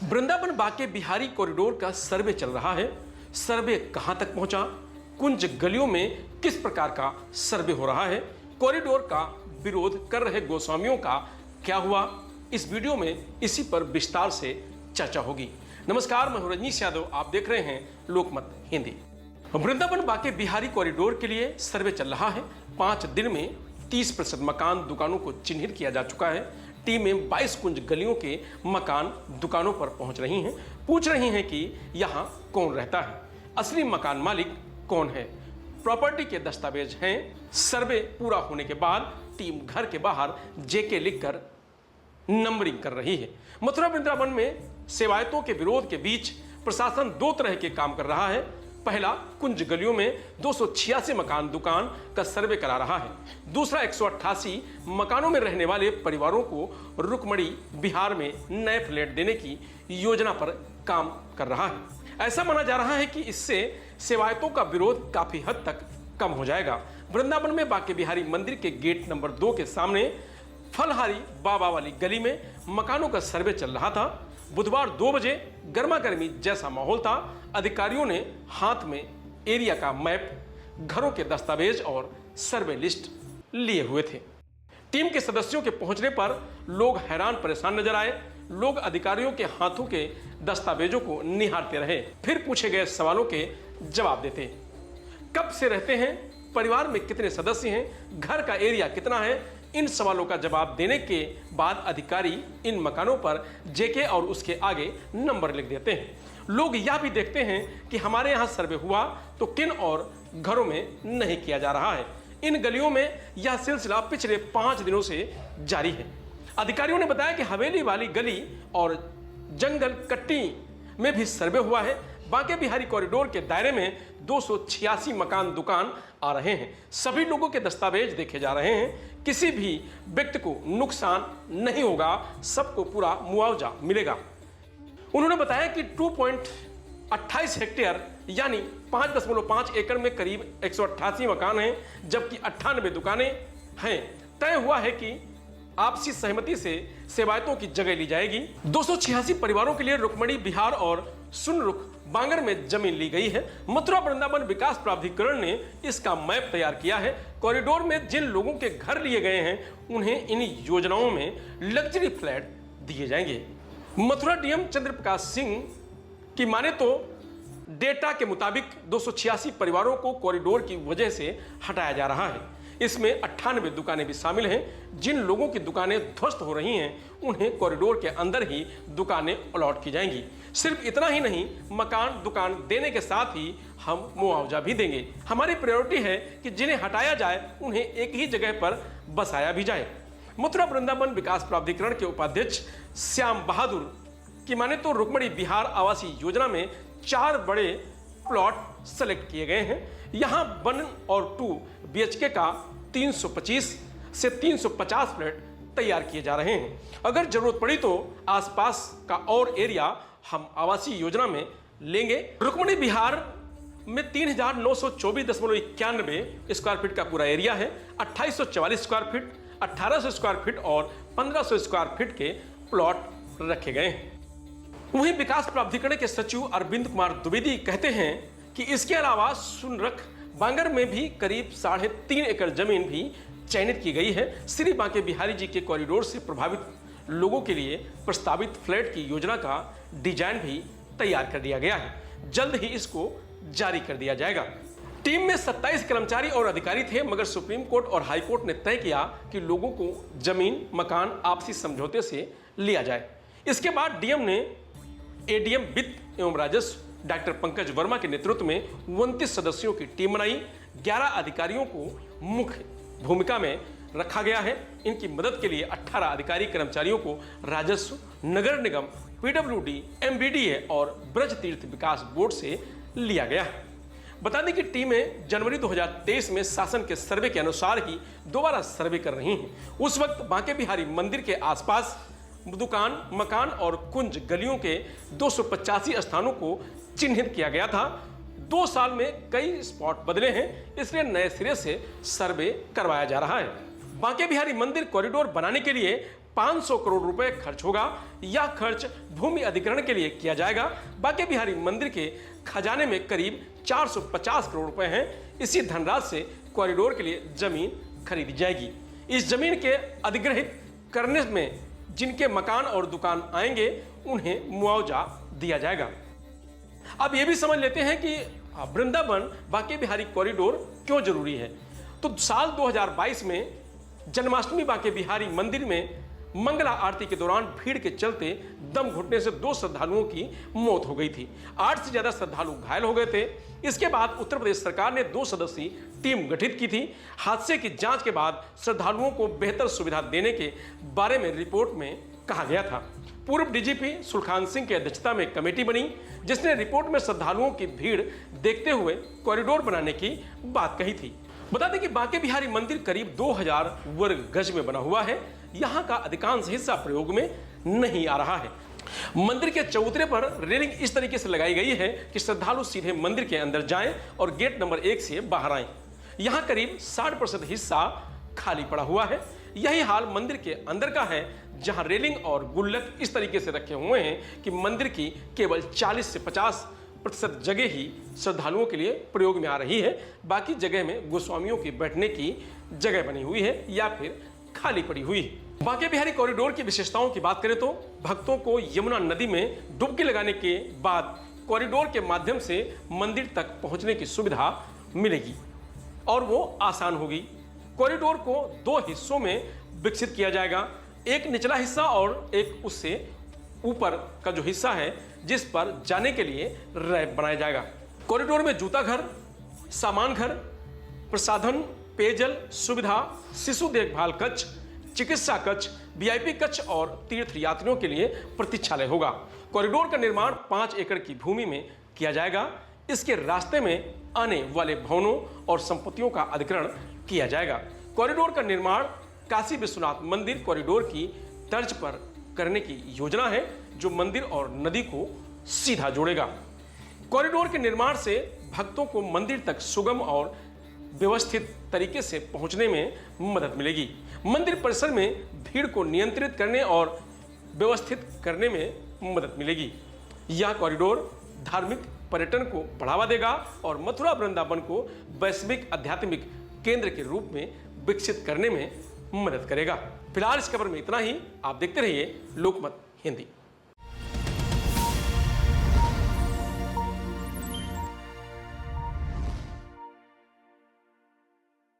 Vrindavan Banke Bihari corridor का सर्वे चल रहा है। सर्वे कहां तक पहुंचा, कुंज गलियों में किस प्रकार का सर्वे हो रहा है, कॉरिडोर का विरोध कर रहे गोस्वामियों का क्या हुआ, इस वीडियो में इसी पर विस्तार से चर्चा होगी। नमस्कार, मैं हूं रजनीश यादव, आप देख रहे हैं लोकमत हिंदी। वृंदावन बाके बिहारी कॉरिडोर के लिए सर्वे चल रहा है। 5 दिन में 30% मकान दुकानों को चिन्हित किया जा चुका है। टीमें 22 कुंज गलियों के मकान दुकानों पर पहुंच रही हैं, पूछ रही हैं कि यहां कौन रहता है, असली मकान मालिक कौन है, प्रॉपर्टी के दस्तावेज हैं। सर्वे पूरा होने के बाद टीम घर के बाहर जेके लिखकर नंबरिंग कर रही है। मथुरा वृंदावन में सेवायतों के विरोध के बीच प्रशासन 2 तरह के काम कर रहा है। पहला, कुंज गलियों में 286 मकान दुकान का सर्वे करा रहा है। दूसरा, 188 मकानों में रहने वाले परिवारों को रुकमणी बिहार में नए फ्लैट देने की योजना पर काम कर रहा है। ऐसा माना जा रहा है कि इससे सेवायतों का विरोध काफी हद तक कम हो जाएगा। वृंदावन में बाके बिहारी मंदिर के गेट नंबर 2 के सामने फलहारी बाबा वाली गली में मकानों का सर्वे चल रहा था। बुधवार 2 बजे गर्मा गर्मी जैसा माहौल था। अधिकारियों ने हाथ में एरिया का मैप, घरों के दस्तावेज और सर्वे लिस्ट लिए हुए थे। टीम के सदस्यों के पहुंचने पर लोग हैरान परेशान नजर आए। लोग अधिकारियों के हाथों के दस्तावेजों को निहारते रहे, फिर पूछे गए सवालों के जवाब देते। कब से रहते हैं, परिवार में कितने सदस्य हैं, घर का एरिया कितना है, इन सवालों का जवाब देने के बाद अधिकारी इन मकानों पर जेके और उसके आगे नंबर लिख देते हैं। लोग यह भी देखते हैं कि हमारे यहाँ सर्वे हुआ तो किन और घरों में नहीं किया जा रहा है। इन गलियों में यह सिलसिला पिछले 5 दिनों से जारी है। अधिकारियों ने बताया कि हवेली वाली गली और जंगल कट्टी में भी सर्वे हुआ है। बाके बिहारी कॉरिडोर के दायरे में 286 मकान दुकान आ रहे हैं। सभी लोगों के दस्तावेज देखे जा रहे हैं। किसी भी व्यक्ति को नुकसान नहीं होगा, सबको पूरा मुआवजा मिलेगा। उन्होंने बताया कि 2.28 हेक्टेयर यानी 5.5 एकड़ में करीब 188 मकान हैं, जबकि 98 दुकानें हैं। तय हुआ है कि आपसी सहमति से सेवायतों की जगह ली जाएगी। 286 परिवारों के लिए रुकमणी बिहार और सुनरुख बांगर में जमीन ली गई है। मथुरा वृंदावन विकास प्राधिकरण ने इसका मैप तैयार किया है। कॉरिडोर में जिन लोगों के घर लिए गए हैं उन्हें इन योजनाओं में लग्जरी फ्लैट दिए जाएंगे। मथुरा डीएम चंद्र प्रकाश सिंह की माने तो डेटा के मुताबिक 286 परिवारों को कॉरिडोर की वजह से हटाया जा रहा है। इसमें 98 दुकानें भी शामिल हैं। जिन लोगों की दुकानें ध्वस्त हो रही हैं उन्हें कॉरिडोर के अंदर ही दुकानें अलॉट की जाएंगी। सिर्फ इतना ही नहीं, मकान दुकान देने के साथ ही हम मुआवजा भी देंगे। हमारी प्रायोरिटी है कि जिन्हें हटाया जाए उन्हें एक ही जगह पर बसाया भी जाए। मथुरा वृंदावन विकास प्राधिकरण के उपाध्यक्ष श्याम बहादुर की माने तो रुकमणी बिहार आवासीय योजना में 4 बड़े प्लॉट सेलेक्ट किए गए हैं। यहां 1 और 2 BHK का 325 से 350 फ्लैट तैयार किए जा रहे हैं। अगर जरूरत पड़ी तो आसपास का और एरिया हम आवासीय योजना में लेंगे। रुकमणी बिहार में 3924.91 स्क्वायर फीट का पूरा एरिया है। 2844 स्क्वायर फीट, 1800 स्क्वायर फीट और 1500 स्क्वायर फीट के प्लॉट रखे गए हैं। वहीं विकास प्राधिकरण के सचिव अरविंद कुमार द्विवेदी कहते हैं कि इसके अलावा सुनरख बांगर में भी करीब 3.5 एकड़ जमीन भी चयनित की गई है। श्री बाके बिहारी जी के कॉरिडोर से प्रभावित लोगों के लिए प्रस्तावित फ्लैट की योजना का डिजाइन भी तैयार कर दिया गया है। जल्द ही इसको जारी कर दिया जाएगा। टीम में 27 कर्मचारी और अधिकारी थे, मगर सुप्रीम कोर्ट और हाई कोर्ट ने तय किया कि लोगों को जमीन मकान आपसी समझौते से लिया जाए। इसके बाद डीएम ने एडीएम वित्त एवं राजस्व डॉक्टर पंकज वर्मा के नेतृत्व में 29 सदस्यों की टीम बनाई। 11 अधिकारियों को मुख्य भूमिका में रखा गया है। इनकी मदद के लिए 18 अधिकारी कर्मचारियों को राजस्व, नगर निगम, PWD, MBDA और ब्रज तीर्थ विकास बोर्ड से लिया गया है। बता दें कि टीमें जनवरी 2023 में शासन के सर्वे के अनुसार ही दोबारा सर्वे कर रही हैं। उस वक्त बाके बिहारी मंदिर के आसपास दुकान, मकान और कुंज गलियों के 285 स्थानों को चिन्हित किया गया था। 2 साल में कई स्पॉट बदले हैं, इसलिए नए सिरे से सर्वे करवाया जा रहा है। बाके बिहारी मंदिर कॉरिडोर बनाने के लिए 500 करोड़ रुपए खर्च होगा। यह खर्च भूमि अधिग्रहण के लिए किया जाएगा। बांके बिहारी मंदिर के खजाने में करीब 450 करोड़ रुपए हैं। इसी धनराशि से कॉरिडोर के लिए जमीन खरीदी जाएगी। इस जमीन के अधिग्रहित करने में जिनके मकान और दुकान आएंगे उन्हें मुआवजा दिया जाएगा। अब यह भी समझ लेते हैं कि वृंदावन बांके बिहारी कॉरिडोर क्यों जरूरी है। तो साल 2022 में जन्माष्टमी बांके बिहारी मंदिर में मंगला आरती के दौरान भीड़ के चलते दम घुटने से 2 श्रद्धालुओं की मौत हो गई थी। 8 से ज्यादा श्रद्धालु घायल हो गए थे। इसके बाद उत्तर प्रदेश सरकार ने 2 सदस्यीय टीम गठित की थी। हादसे की जांच के बाद श्रद्धालुओं को बेहतर सुविधा देने के बारे में रिपोर्ट में कहा गया था। पूर्व डीजीपी सुलखान सिंह की अध्यक्षता में कमेटी बनी जिसने रिपोर्ट में श्रद्धालुओं की भीड़ देखते हुए कॉरिडोर बनाने की बात कही थी। बता दें कि बांके बिहारी मंदिर करीब 2000 वर्ग गज में बना हुआ है। यहाँ का अधिकांश हिस्सा प्रयोग में नहीं आ रहा है। मंदिर के चबूतरे पर रेलिंग इस तरीके से लगाई गई है कि श्रद्धालु सीधे मंदिर के अंदर जाएं और गेट नंबर 1 से बाहर आएं। यहाँ करीब 60% हिस्सा खाली पड़ा हुआ है। यही हाल मंदिर के अंदर का है जहां रेलिंग और गुल्लक इस तरीके से रखे हुए हैं कि मंदिर की केवल 40 से 50% जगह ही श्रद्धालुओं के लिए प्रयोग में आ रही है। बाकी जगह में गोस्वामियों के बैठने की जगह बनी हुई है या फिर खाली पड़ी हुई है। बांके बिहारी कॉरिडोर की विशेषताओं की बात करें तो भक्तों को यमुना नदी में डुबकी लगाने के बाद कॉरिडोर के माध्यम से मंदिर तक पहुंचने की सुविधा मिलेगी और वो आसान होगी। कॉरिडोर को 2 हिस्सों में विकसित किया जाएगा, एक निचला हिस्सा और एक उससे ऊपर का जो हिस्सा है जिस पर जाने के लिए रैंप बनाया जाएगा। कॉरिडोर में जूता घर, सामान घर, प्रसाधन, पेयजल सुविधा, शिशु देखभाल कक्ष, चिकित्सा कक्ष, वीआईपी कक्ष और तीर्थ यात्रियों के लिए प्रतीक्षालय होगा। कॉरिडोर का निर्माण 5 एकड़ की भूमि में किया जाएगा। इसके रास्ते में आने वाले भवनों और संपत्तियों का अधिग्रहण किया जाएगा। कॉरिडोर का निर्माण काशी विश्वनाथ मंदिर कॉरिडोर की तर्ज पर करने की योजना है जो मंदिर और नदी को सीधा जोड़ेगा। कॉरिडोर के निर्माण से भक्तों को मंदिर तक सुगम और व्यवस्थित तरीके से पहुंचने में मदद मिलेगी। मंदिर परिसर में भीड़ को नियंत्रित करने और व्यवस्थित करने में मदद मिलेगी। यह कॉरिडोर धार्मिक पर्यटन को बढ़ावा देगा और मथुरा वृंदावन को वैश्विक आध्यात्मिक केंद्र के रूप में विकसित करने में मदद करेगा। फिलहाल इस खबर में इतना ही। आप देखते रहिए लोकमत हिंदी।